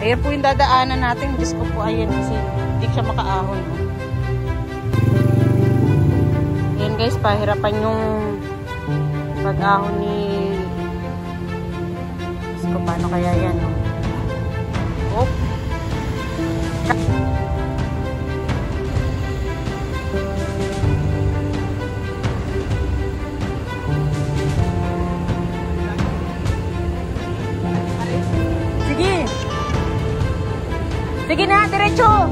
Ayan po yung dadaanan natin. Diyos ko po, ayan kasi hindi siya makaahon. Ayan guys, pahirapan yung pag-ahon ni... Diyos ko, paano kaya yan? Oh. Sige na, diretso!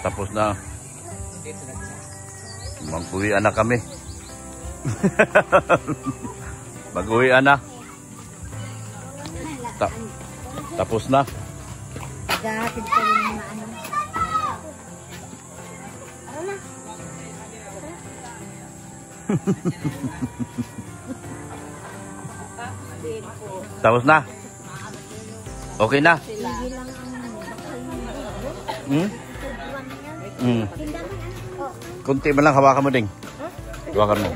Tapos na. Mag-uwian na kami. Mag-uwian na. Tapos na. Pagkakatid pa yung mga ano. Tapos na. Okay na. Kunti man lang, hawakan mo ding. Hawakan mo.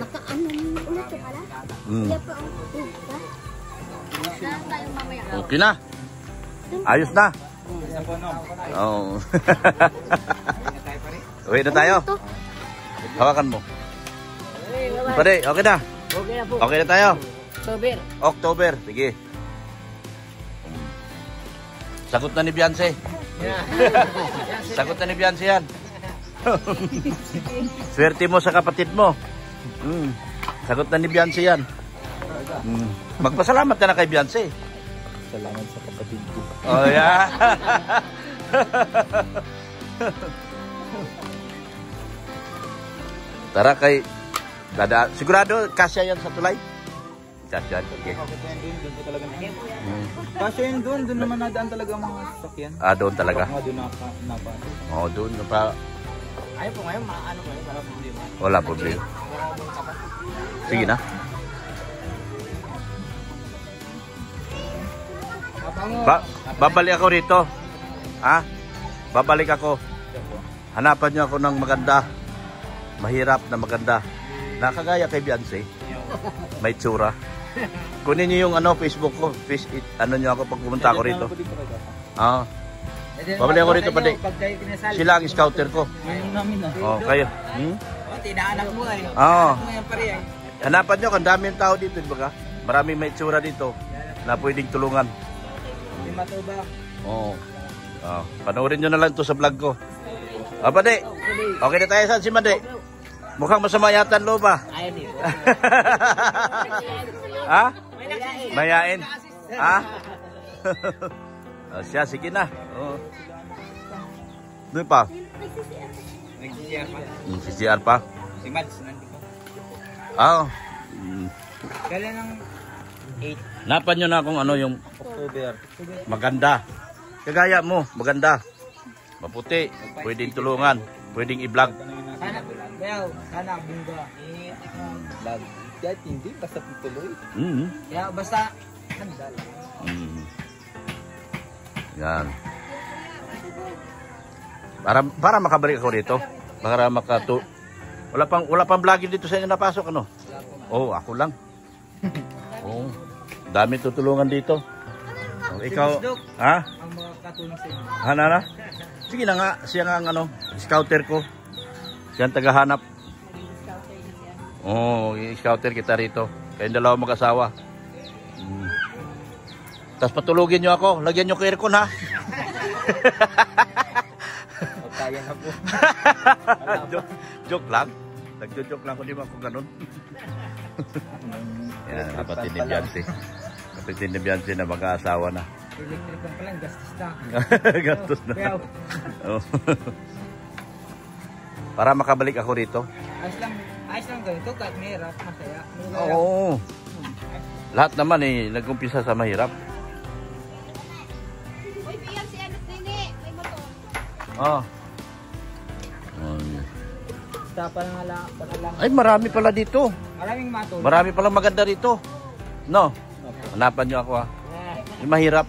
Okay na. Ayos na. Oh. Uwi na tayo. Hawakan mo. Pwede, okay na. Okay na tayo. October. Sige. Sagot na ni Beyonce. Sagot na ni Beyonce yan. Swerte mo sa kapatid mo. Sagot na ni Beyonce yan. Magpasalamat ka na kay Beyonce. Salamat sa kapatid ko. Oh, yeah. Tara kay Dada. Sigurado kasya yan sa tulay? Kasya yan. Okay. Kasya yun doon. Doon naman nadaan talaga mga sasakyan. Ah, doon talaga? Baka doon napa. Oo, doon pa. Ayaw po ngayon, ano po yun? Wala problema. Wala problema. Sige na. Babalik ako rito. Ha? Babalik ako. Hanapan niyo ako ng maganda. Mahirap na maganda. Nakagaya kay Beyonce. May tsura. Kunin niyo yung Facebook ko. Ano niyo ako pag pumunta ako rito. Ah. Babalik ako rito pa di. Sila ang scouter ko. Oh, kayo. Tinaanak mo eh. Oo. Hanapan niyo, ang daming tao dito, di ba? Maraming may tsura dito na pwedeng tulungan. Di matuba. Oo. Panoorin nyo na lang ito sa vlog ko. Pade, okay na tayo saan si Made? Mukhang masama yata ang loob ah. Ayaw dito. Ha? Mayain. Ha? Siya, sige na. Doon pa. Nag-CR pa. CCR pa. Si Mads, nandito. Kailan ng 8? Napan nyo na kung ano yung October. maganda. Kagaya mo, maganda. Maputi, pwedeng tulungan, pwedeng i-vlog. Sana bunga. Vlog. Kahit hindi, basta tuloy. Kaya basta, handa lang. Yan. Para makabalik ako dito. Para wala pang vlogger dito sa inyo napasok, ano? Oh, ako lang. Oh, dami tutulungan dito. Oh, ikaw, ha? Ang mga katulong sa inyo. Hanana? Sige na nga, siya nga ang scouter ko. Siya ang tagahanap. Oh, scouter kita rito. Kayong dalawa mag-asawa. Tapos patulugin nyo ako. Lagyan nyo ko aircon, ha? Kaya na po. Joke lang. Nagjo-joke lang kung di ba ako ganun. Yan, kapatid ni Beyonce. Kapatid ni Beyonce na mag-aasawa na. Electric lang pala, gastos na. Gastos na. Oh. Para makabalik ako rito. Ayos lang ganito, kahit mahirap, masaya. Oo. Lahat naman nag-umpisa sa mahirap. Uy, Beyonce, ano nini? May motor. Oh. Ay, marami pala dito. Maraming matulog. Marami pala maganda dito. No? Hanapan nyo ako, ha? Yung mahirap.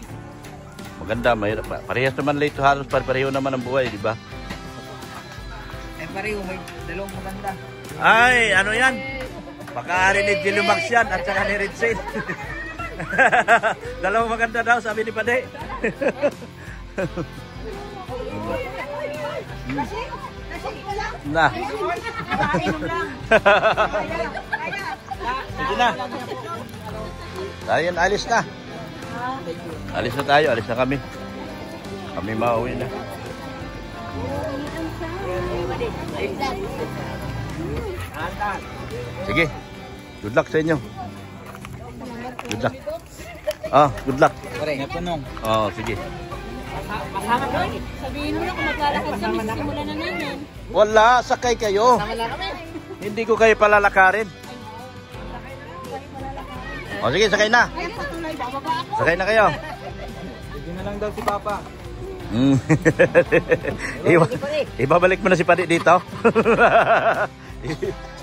Maganda, mahirap. Parehas naman lang ito, halos pareho naman ang buhay, di ba? Pareho, may dalawang maganda. Ay, ano yan? Baka rin ni Jilumax yan at saka ni Ritzel. Dalawang maganda daw, sabi ni Pade. Na. Sige na. Ayan, alis na. Alis na tayo, alis na kami. Kami mauwi na. Sige. Good luck sa inyo. Good luck. Good luck. Sige. Sabihin mo na kung maglalakad kami, simulan na namin. Wala, sakay kayo. Hindi ko kayo palalakarin. Sige, sakay na. Sakay na kayo. Sige na lang daw si Papa. Ibabalik mo na si Padi dito.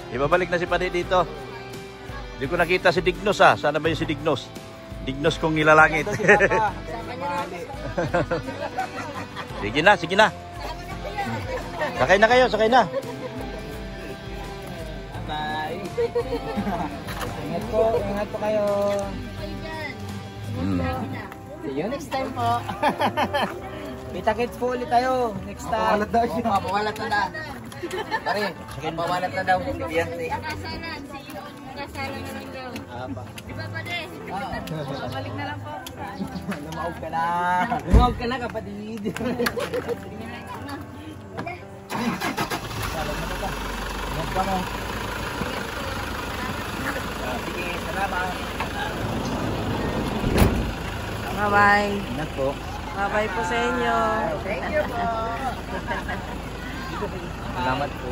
Ibabalik na si Padi dito. Hindi ko nakita si Dignos Sana ba yung si Dignos? Dignos kong nilalangit. Sige na, sige na. Sakay na kayo, sakay na. Bye. Ingat po kayo. See you next time po. Kita-kits po ulit tayo next time. Pawalat daw siya. Pawalat na na. Pare, pawalat na daw. Nakasalan, see you. Nakasalan na lang daw. Diba pa de? Balik na lang po. Lumaog ka na. Lumaog ka na, kapatid. Ingat ka mo. Sige, salamat. Bye-bye. Ingat po. Bye-bye po sa inyo. Thank you po. Salamat po.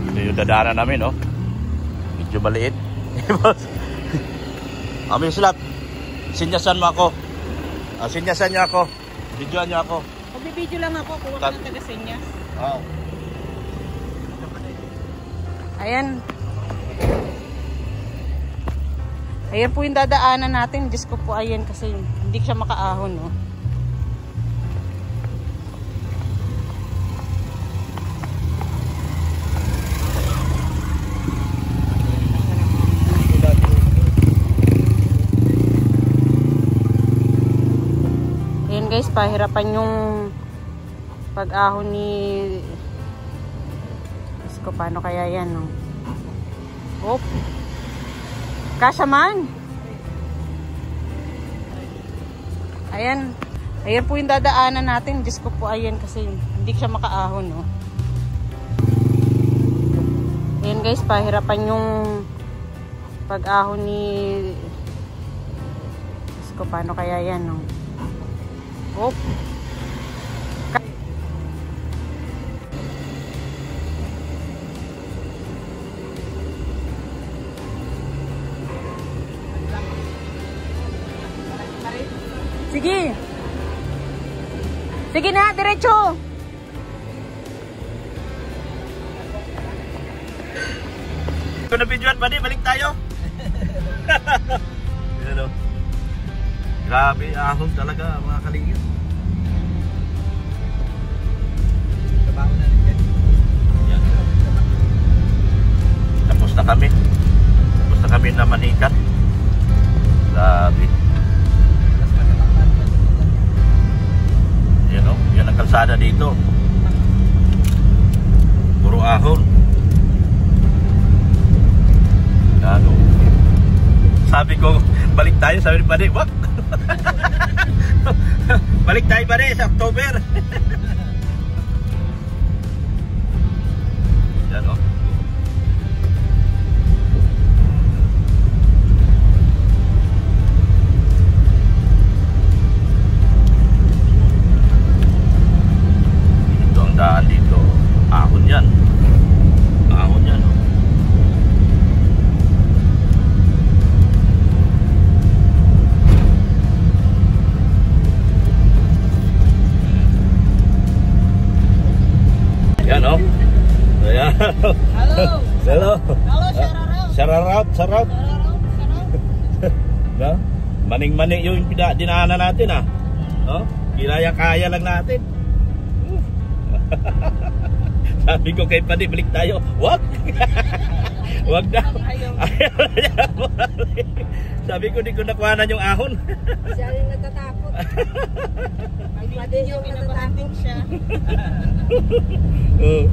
Ito yung dadaanan namin, no? Medyo maliit. Amin sila. Sinyasan mo ako. Sinyasan niyo ako. Videoan niyo ako. Magbibideo lang ako kung wala ng taga-senyas. Ayan. Ayan po yung dadaanan natin. Diyos ko po, ayan kasi hindi siya makaahon, no? Ayan guys, pahirapan yung pag-ahon ni... Diyos ko, paano kaya yan, no? Oop! Kasya man. Ayan. Ayan po yung dadaanan natin. Diyos ko po, ayan kasi hindi siya makaahon, no? Ayan guys, pahirapan yung pag-ahon ni... Diyos ko, paano kaya yan, no? Oop. Sige. Sige na, diretso. Ito na videoan pa din, balik tayo. Grabe, ahon talaga mga kalingin. Trabaho na rin yan. Yan. Tapos na kami. Tapos na kami na manikat. Grabe. Yan o, yan ang kalsada dito. Puro ahon. Ano? Sabi ko, balik tayo. Sabi ni Pade, wak! Balik tayo Pade sa October. Yan o. Daan dito, ahon yan. Ahon yan, no? Yan, no? Ayan. Hello. Hello. Hello, Shararout. Shararout. No? Maning-maning yung dinaanan natin, ah. No? Kaya lang natin. Sabi ko kay Padi, balik tayo. Wag! Wag na. Sabi ko, di ko nakuhanan yung ahon. Siya rin natatakot. Pwede yung natatakot siya. Oh,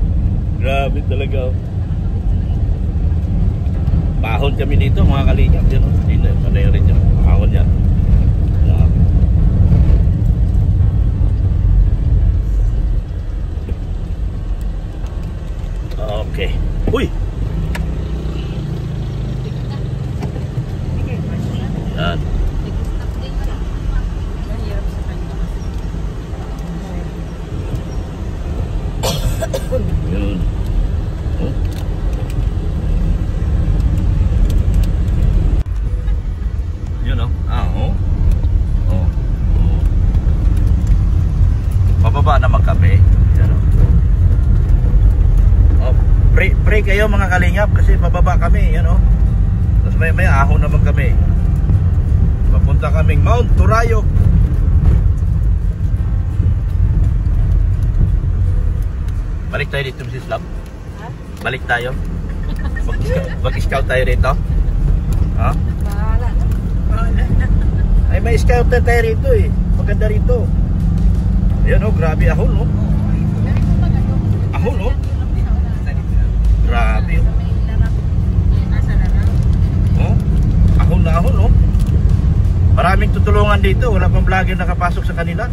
grabe talaga. Pahon kami dito, mga kalingap. Yan, oh. Dito, panay rin yan. Pahon yan. Grabe. Okay. Uy! Yan. Yun. Oh. Yun oh. Oh. Oh. Pababa naman kami. Yan oh. Oh, pray kayo mga kalingap kasi pababa kami, yan oh. Tapos may ahon naman kami. Papunta kaming Mount Turayog. Balik tayo dito, Mrs. Love. Balik tayo. Mag-scout tayo dito. Ha? Bahala na. Ay, may scout tayo rito eh. Maganda rito. Ayan oh, grabe ahon oh. Ahon oh. Grabe oh. Oh, ahon na ahon oh. Maraming tutulungan dito. Wala pang vlogger nakapasok sa kanila.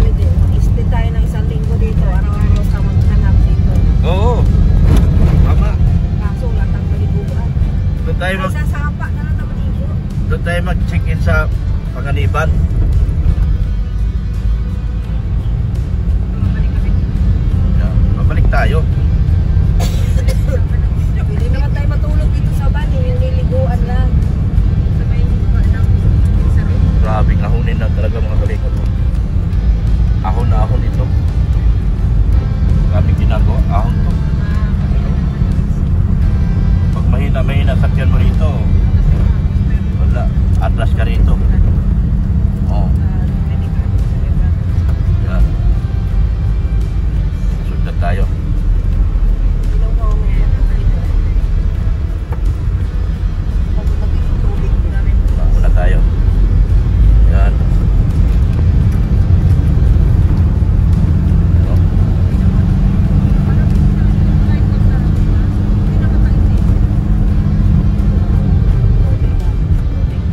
Pwede, mag-stay tayo ng isang linggo dito. Araw-araw sa maghanap dito. Oo. Tama. Kaso, latang maliguan. Doon tayo Sasapa na lang na maligo. doon tayo mag-check-in sa Panganiban. Yeah, mabalik tayo. Hindi naman tayo matulog dito sa van. Yung niliguan lang. Sabay lang. Grabing ahonin na talaga mga kalingap. Ahon na ahon ito. Grabing ginagawa. Ahon to. Pag mahina sakyan mo rito, wala. Atras ka rito. Oh. Yan. Sundan tayo. Muna tayo. Yan. Ano?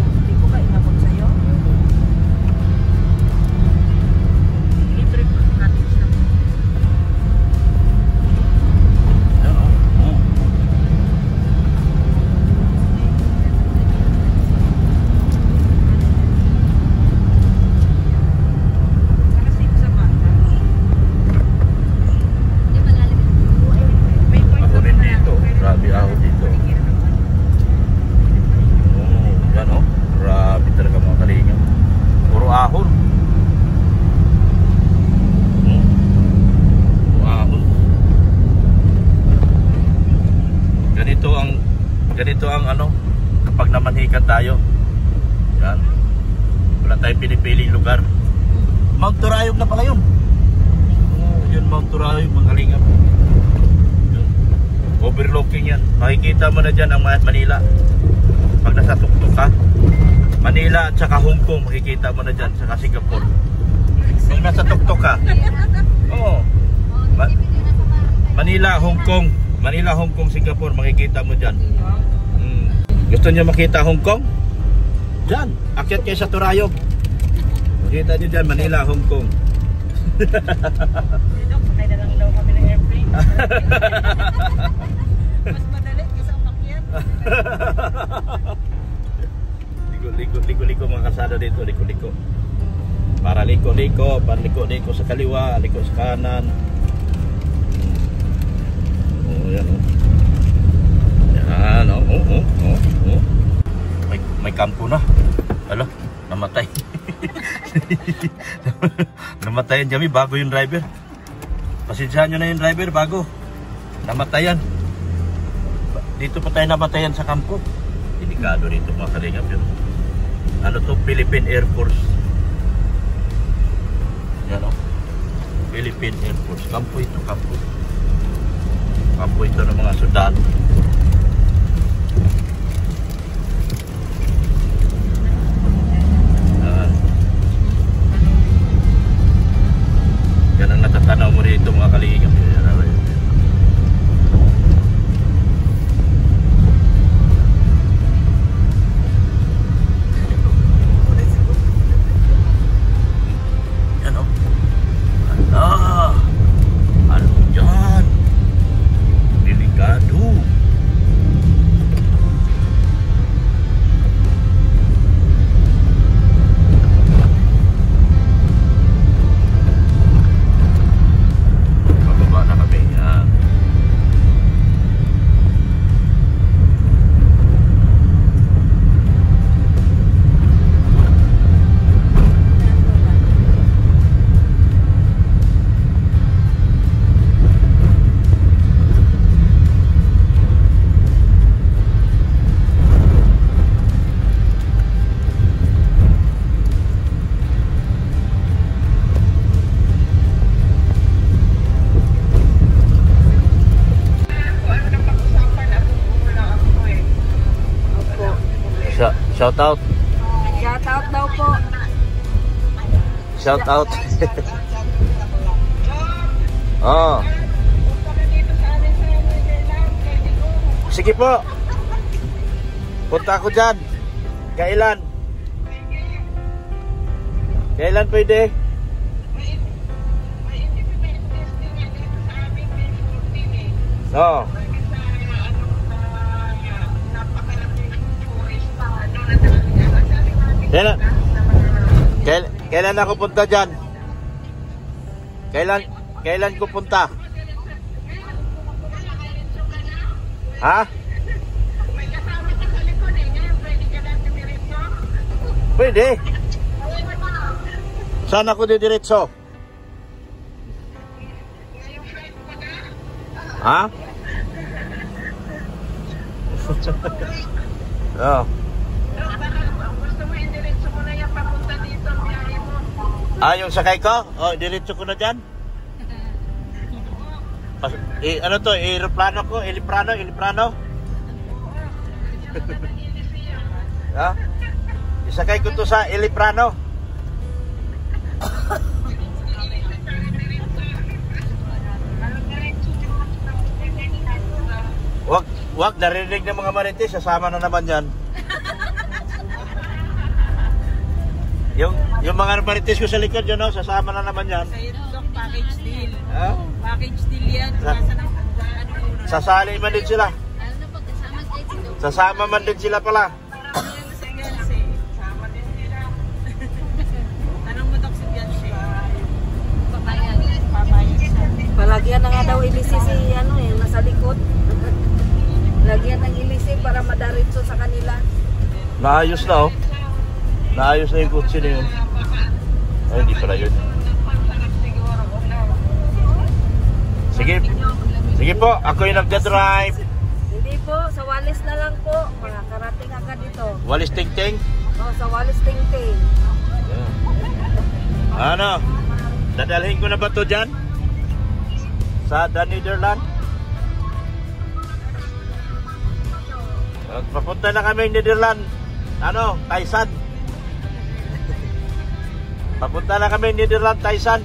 Hindi ko ba inabot sa'yo? Libre pa natin siya. Yan oh. Oh. Kasi sa bata. May point Ako rin dito. Grabe ako dito. Oh, yan oh. Grabe talaga mga kalingap. Puro ahon. Puro ahon. Ganito ang ano, kapag namanhikan tayo. Yan. Wala tayong pinipiling lugar. Mount Turayog na pala yun. Oh, yun Mount Turayog mga kalingap. Yun. Overlooking yan. Makikita mo na dyan ang Manila. Pag nasa tuktok ka, Manila at saka Hong Kong, makikita mo na dyan, saka Singapore. Pag nasa tuktok ka, oo. Manila, Hong Kong, Singapore, makikita mo dyan. Gusto niyo makita Hong Kong? Dyan, akyat kayo sa Turayog. Makita niyo dyan, Manila, Hong Kong. Sakay na lang daw kami ng airplane. Mas madali kaysa umakyat. Liko mga kalsada dito, liko. Para liko sa kaliwa, liko sa kanan. Oh, yan oh. Yan oh. May kampo na. Hala, namatay. Namatayan kami bago yung driver. Pasensyahan nyo na yung driver bago. Namatayan. Dito pa tayo namatayan sa kampo. Delikado rito mga kalingap yun. Ano to? Philippine Air Force. Philippine Air Force. Kampo ito, kampo. Kampo ito ng mga sundalo. Yan ang natatanaw mo rito mga kalingap. Shout out. Shout out daw po. Shout out. Oh. Sige po. Punta ako dyan. Kailan? Kailan pwede? Oh. Kailan ako punta dyan? Kailan ko punta? Ha? Pwede. Saan ako didiretso? Ha? Oh. Yung sakay ko? Oh, diretso ko na dyan. Ano to? Aeroplano ko? Heliplano? Ha? Isakay ko to sa heliplano. Wag, narinig ng mga marites, sasama na naman yan. Yung mga marites ko sa likod yun, no? Sasama na naman yan. Package deal. Ha? Package deal yan. Sasali man din sila. Sasama man din sila pala. Tanong mo daw si Bianche. Palagyan na nga daw ilisi si nasa likod. Lagyan ng ilisi para madaritso sa kanila. Naayos na, oh. Naayos na yung kutsi na yun. Ay, hindi pala yun. Sige po, ako yung nagda-drive. Hindi po, sa Walis na lang po. Makakarating agad dito. Walis Ting-Ting? Oh, sa Walis Ting-Ting. Yeah. Ano? Dadalhin ko na ba ito dyan? Sa The Netherlands? Papunta na kami Netherlands. Ano? Taisan. Papunta na kami Netherlands, Taisan.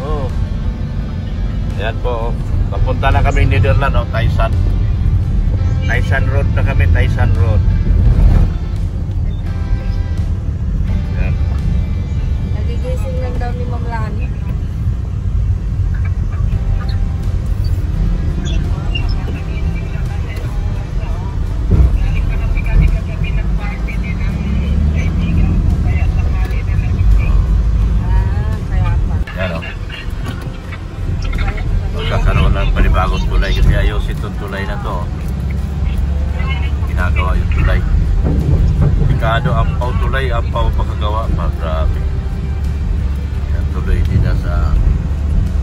Oh. Ayan po. Papunta na kami Netherlands, oh, Taisan. Taisan Road na kami, Taisan Road. Ayan. Nagigising lang daw ni Ma'am Lani. Magkakaroon ng panibagong tulay kasi ayos itong tulay na to. Ginagawa yung tulay. Dekado ampaw tulay, ampaw pagkagawa pa. Grabe. Yan tuloy din sa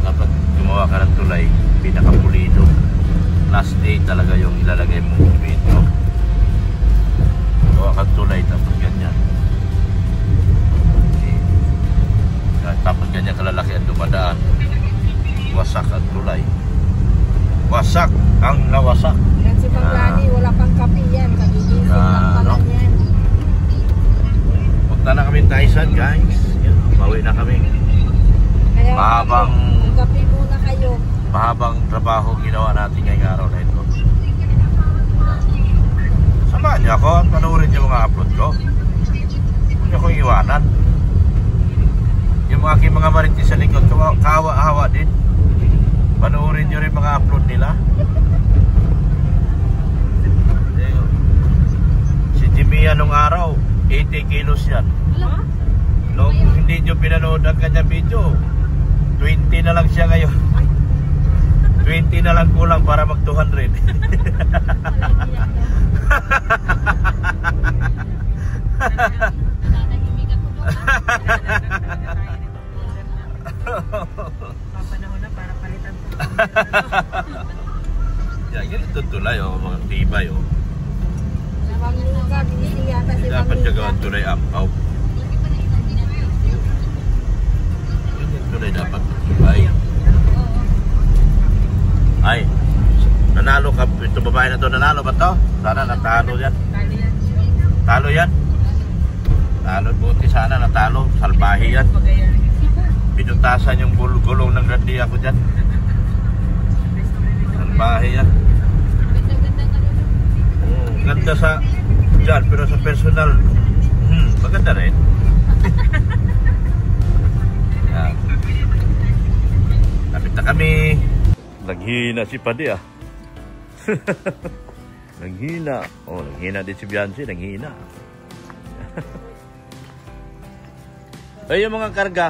dapat gumawa ka ng tulay, pinakapulido. Last day talaga yung ilalagay mong simento. Gawa ka tulay tapos ganyan. dumadaan. Wasak ang tulay. Wasak ang nawasak. Yan si Panglani, wala pang kape yan. Kagigising lang pala yan. Punta na kami Tyson, guys. Yan, bawi na kami. Kaya Mahabang kape muna kayo. mahabang trabaho ginawa natin ngayong araw na ito. Samahan niyo ako at panoorin yung mga upload ko. Huwag niyo akong iwanan. Yung aking mga marites sa likod, kawa-hawa din. Panoorin niyo rin mga upload nila. Si Jimmy nung araw, 80 kilos yan. Nung hindi niyo pinanood ang kanyang video, 20 na lang siya ngayon. 20 na lang kulang para mag 200. Papanahon na para palitan po. Yan, ganito tulay oh, mga tibay oh. Namanglugar, hindi yata si Dapat siya Manglugar. gawin tulay ampaw. Ganyan tulay dapat tibay. Ay, nanalo ka, ito babae na to, nanalo ba to? Sana natalo yan. Talo yan? Talo, buti sana natalo, salbahi yan. Pinutasan yung gulong ng grandi ako dyan. Salbahi yan. Ganda sa dyan, pero sa personal, maganda rin. Yan. Lapit na kami. Naghina si Padi ah. Naghina. Oh, naghina din si Bianci, naghina. Ay, yung mga karga.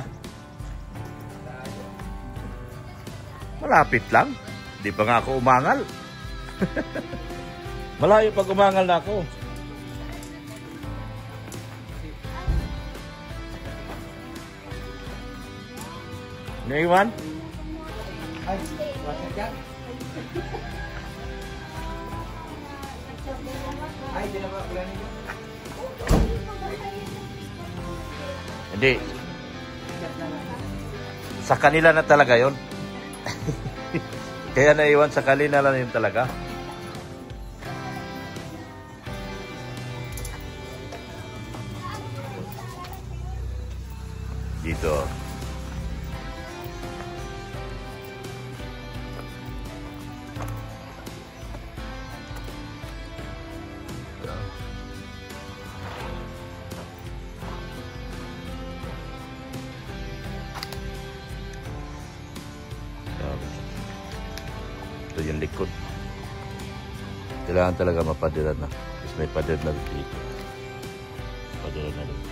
Malapit lang. Di pa nga ako umangal. Malayo pag umangal na ako. Naiwan? Ay, water dyan? Ay, di na ba ulan nyo? Hindi. Sa kanila na talaga yon. Kaya naiwan sa kanila na yun talaga. Dito. Ito yung likod. Kailangan talaga mapadiran na. Tapos may padir na dito. Padiran na dito.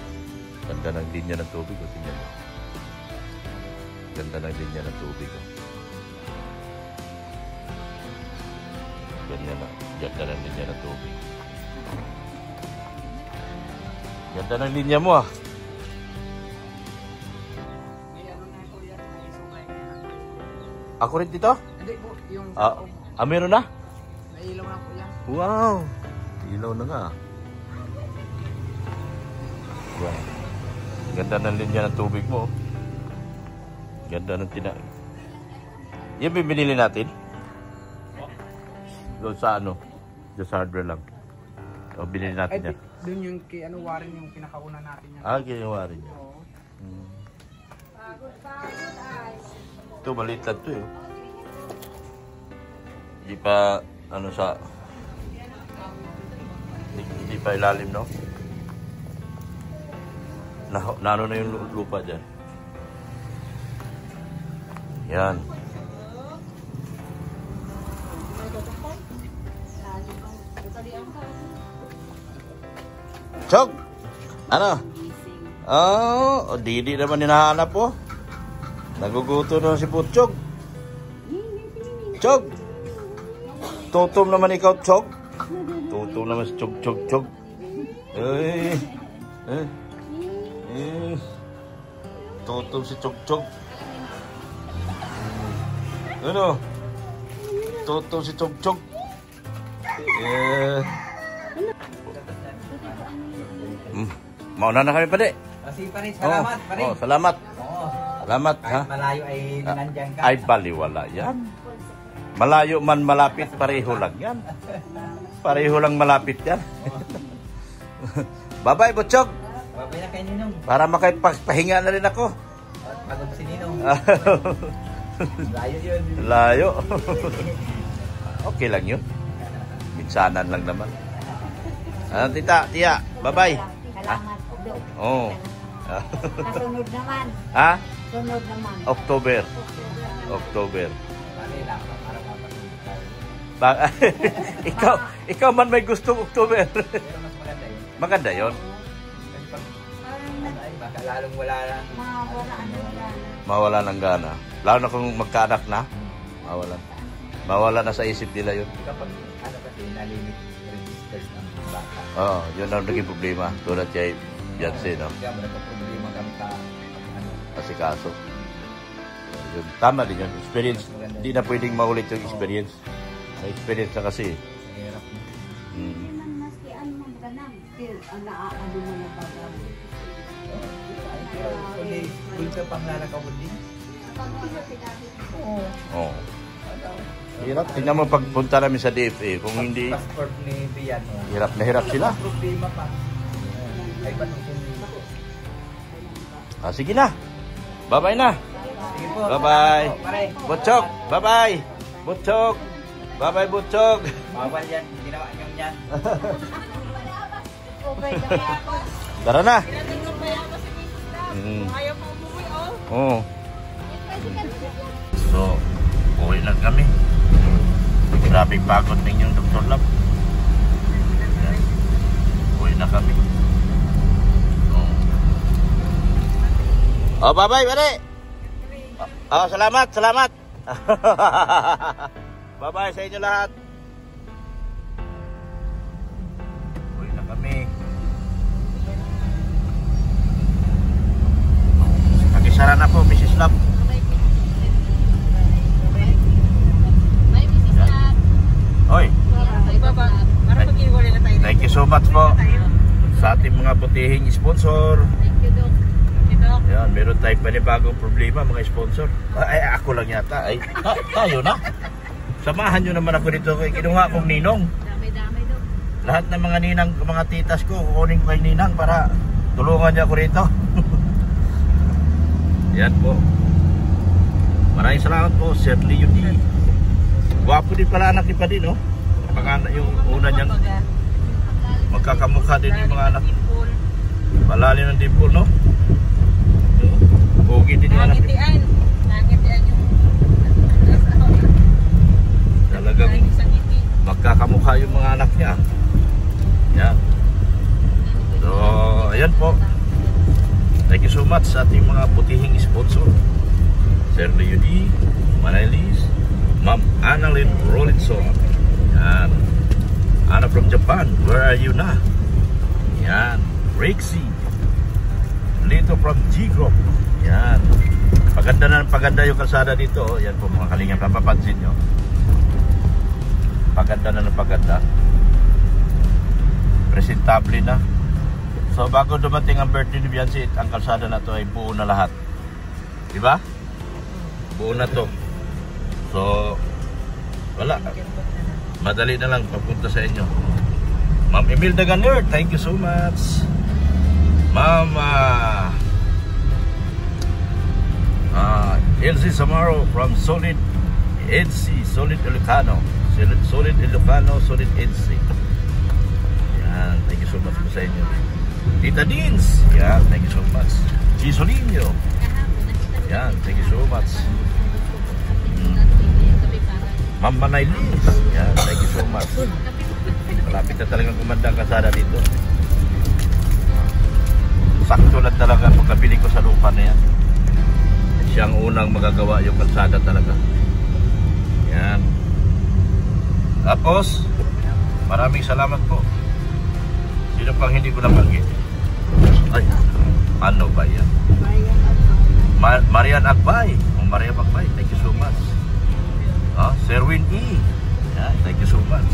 Ganda ng linya ng tubig. Tingnan mo. Ganda ng linya ng tubig. Ganyan na. Ganda ng linya ng tubig. Ganda ng linya mo ah. Ako rin dito? Hindi po, yung Meron na? nailaw na po yan. Wow! Ilaw na nga. Wow. Ganda ng linya ng tubig mo. Ganda ng Yan binili natin? Doon sa ano? Doon sa hardware lang. O binili natin yan. Doon yung warin yung pinakauna natin yan. Ginawa rin yan. Oo. Ito, maliit lang ito eh. Hindi pa, hindi pa ilalim, no? Nano na yung lupa dyan. Yan. Chog! Ano? Oh, Didi naman hinahanap po. Naguguto na si Putchog. Chog! Tutom naman ikaw, Chog. Tutom naman si Chog. Tutom si Chog. Ano? Tutom si Chog. Mauna na kami, pare. Kasi pa rin, salamat pa rin. Salamat. Salamat, ha? Kahit malayo ay nandiyan ka. Ay, baliwala yan. Malayo man malapit, pareho lang yan. Pareho lang malapit yan. Bye-bye, Butchog. Babay na kay Ninong. Para makaipahinga na rin ako. Pagod si Ninong. Layo yun. Layo. Okay lang yun. Minsanan lang naman. Tita, tiya, bye-bye. Salamat. Oo. Kasunod naman. Ha? Sunod naman. October. October. Bali lang, para mapagod tayo. ikaw man may gustong October. Pero mas maganda yun. Maganda yun. Kasi pag ay, baka lalong wala na. Mawala ng gana. Lalo na kung magkaanak na. Mawala na sa isip nila yun. Kapag ano kasi, nalimit registered ng bata. Oo, yun ang naging problema. Tulad kay Beyonce, no? Kaya mo nagka-problema kami ka, ano, Kasi kaso. Yun, tama din yun. Experience. Hindi na pwedeng maulit yung experience. May experience na kasi. hirap mo. Maski ano man ganang. Ang naaano mo na bagay. Kundi, kung ka pang lalakawin din. Oo. Hirap. Tingnan mo pagpunta namin sa DFA. Kung hindi, Passport ni Bian. hirap na hirap sila. Problema pa. Ay, paano kung... Sige na. Bye-bye na. Sige po. Bye-bye. Pare. Butchog. Bye-bye. Butchog. Bye-bye, Butchog. Bawal yan. Ginawa niyong yan. Tara na. Ayaw mo umuwi, oh. Oo. So, uwi na kami. Grabe pagod din yung Dr. Lab. Yan. Uwi na kami. Oh, bye-bye, pare. Oh, salamat, salamat. Bye-bye sa inyo lahat. Uwi na kami. Nagisara na po, Mrs. Lab. Oy, Para mag-iwalay na tayo. thank you so much po sa ating mga butihing sponsor. Thank you, Doc. Yan, meron tayong panibagong problema mga sponsor. Ay, ako lang yata. Ay, tayo na. Samahan nyo naman ako dito. Kinuha kong ninong. Dami-dami, Doc. Lahat ng mga ninang, mga titas ko, kukunin ko kay ninang para tulungan niya ako rito. Yan po. Maraming salamat po, Sir Leo D. Gwapo din pala anak ni Padin, no? Pangalan yung una niyang magkakamukha din yung mga anak. Malalim ng dimple, no? Pogi din yung anak. Nangitian yung Talagang magkakamukha yung mga anak niya. Yan. So, ayan po. Thank you so much sa ating mga butihing sponsor. Sir Leo D, Manailis, Ma'am Annalyn Rollinson. Yan. Anna from Japan, where are you na? Yan. Rexy. Lito from G-Group. Yan. Paganda na paganda yung kalsada dito. Yan po mga kalingap, napapansin nyo. Paganda na ng paganda. Presentable na. So bago dumating ang birthday ni Beyonce, ang kalsada na to ay buo na lahat. Diba? Buo na to. So wala. Madali na lang papunta sa inyo. Ma'am Imelda Ganer, thank you so much. Ma'am Elsie Samaro from Solid EDC, Solid Ilocano. Solid Ilocano, Solid EDC. Yan, thank you so much po sa inyo. Tita Dins, yan, thank you so much. Gisolinho, yan, thank you so much. Ma'am Manailis, yan, thank you so much. Malapit na talagang kumanda ang kasada dito. Sakto lang talaga pagkabili ko sa lupa na yan. Siyang unang magagawa yung kalsada talaga. Yan. Tapos, maraming salamat po. Sino pang hindi ko nabanggit? Ay, ano ba yan? Marian Agbay. Marian Agbay, thank you so much. Serwin E. Yan, thank you so much.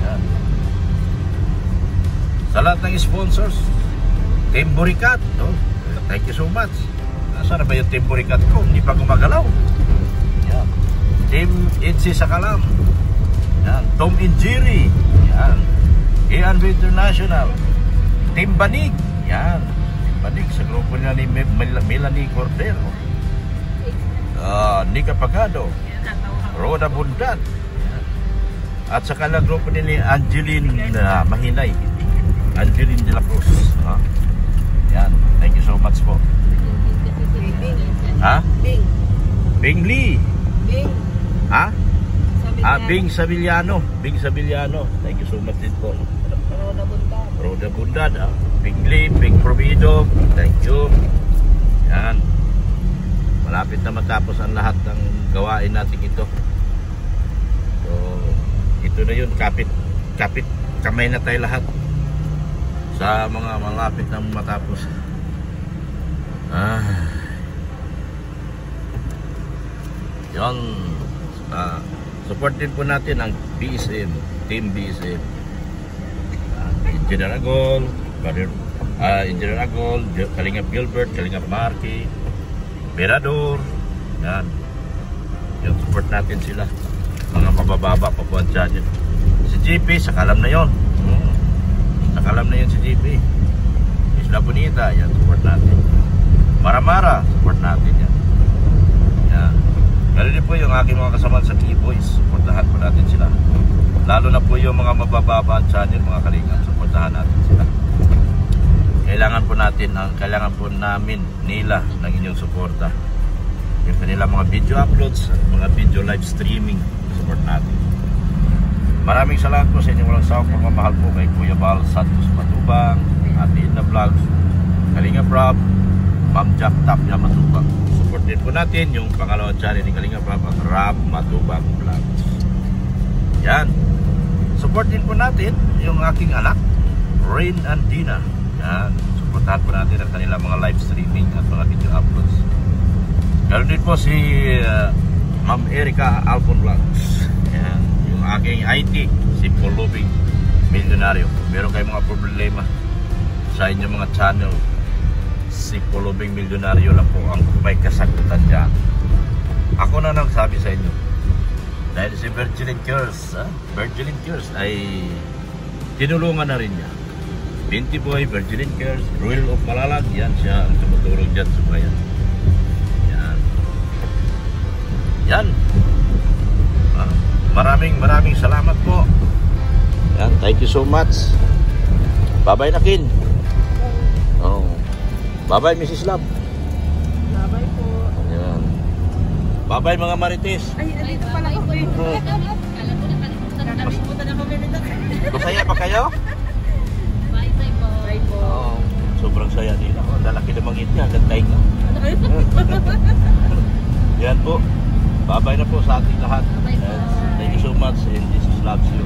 Yan. Sa lahat ng sponsors, Team Burikat, thank you so much. Nasaan na ba yung Team Burikat ko? Hindi pa gumagalaw. Yan. Team Itzy Sakalam. Yan. Tom Injiri. Yan. ANV International. Team Banig. Yan. Team Banig sa grupo niya ni Melanie Cordero. Nika Pagado. Roda Bundan. At sa kalang grupo ni Angeline Mahinay. Angeline de la Cruz. Yan. Thank you so much po. Ha? Bing Lee. Ha? Bing Savillano. Bing Savillano. Thank you so much din po. Roda Bundan. Bing Lee, Bing Provido. Thank you. Yan. Malapit na matapos ang lahat ng gawain natin ito. So, ito na yun. Kapit kamay na tayo lahat sa mga malapit na matapos. Yan. Support din po natin ang BSM, Team BSM. Engineer Agol, Engineer Agol, Kalingap Gilbert, Kalingap Marky, Berador. Yan. Yung support natin sila. Mga mabababa pa po dyan. Si GP, sakalam na yun. Sakalam na yun si GP. Isla Bonita, yan, support natin. Maramara, support natin yan. Yan. Lalo din po yung aking mga kasama sa K-Boys. Supportahan po natin sila. Lalo na po yung mga mabababa channel, mga kalingap. Supportahan natin sila. Kailangan po namin nila ng inyong suporta. Yung kanilang mga video uploads at mga video live streaming, support natin. Maraming salamat po sa inyong walang sawang pagmamahal po kay Kuya Bal Santos Matubang, Ate Edna Vlogs, Kalingap Rob, Ma'am Jack Tapia Matubang. Support din po natin yung pangalawang channel ni Kalingap Rob, ang Rob Matubang Vlogs. Yan. Support din po natin yung aking anak, Rain and Dina. Yan. Supportahan po natin ang kanilang mga live streaming at mga video uploads. Ganoon din po si Ma'am Erica Alpon Vlogs. Yan. Yung aking IT, si Polubing Milyonaryo. Meron kayong mga problema sa inyong mga channel, si Polubing Milyonaryo lang po ang may kasagutan dyan. Ako na nagsabi sa inyo, dahil si Virgilin Cures, Virgilin Cures ay tinulungan na rin niya. Binti Boy, Virgilin Cures, Ruel of Malalag, yan siya ang tumutulong dyan sa bayan. Yan. Maraming salamat po. Yan, thank you so much. Bye-bye na Kin. Bye-bye Mrs. Love. Bye-bye po. Yan. Bye-bye mga Marites. Ay, dito pala ako eh. Nakalimutan ako nito. Masaya pa kayo? Bye po. Bye po. Sobrang saya nila. Lalaki na mangit niya. Gantay nga. Yan po. Bye-bye na po sa ating lahat. Thank you so much and Jesus loves you.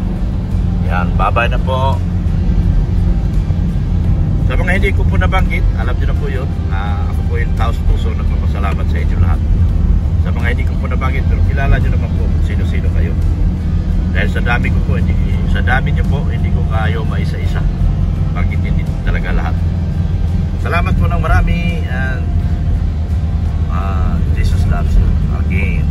Yan, bye-bye na po. Sa mga hindi ko po nabanggit, alam niyo na po yun. Ako po yung taos puso nagpapasalamat sa inyo lahat. Sa mga hindi ko po nabanggit, pero kilala niyo naman po kung sino-sino kayo. Dahil sa dami ko po, sa dami niyo po, hindi ko kayo maisa-isa. Banggitin din talaga lahat. Salamat po ng marami and Jesus loves you again.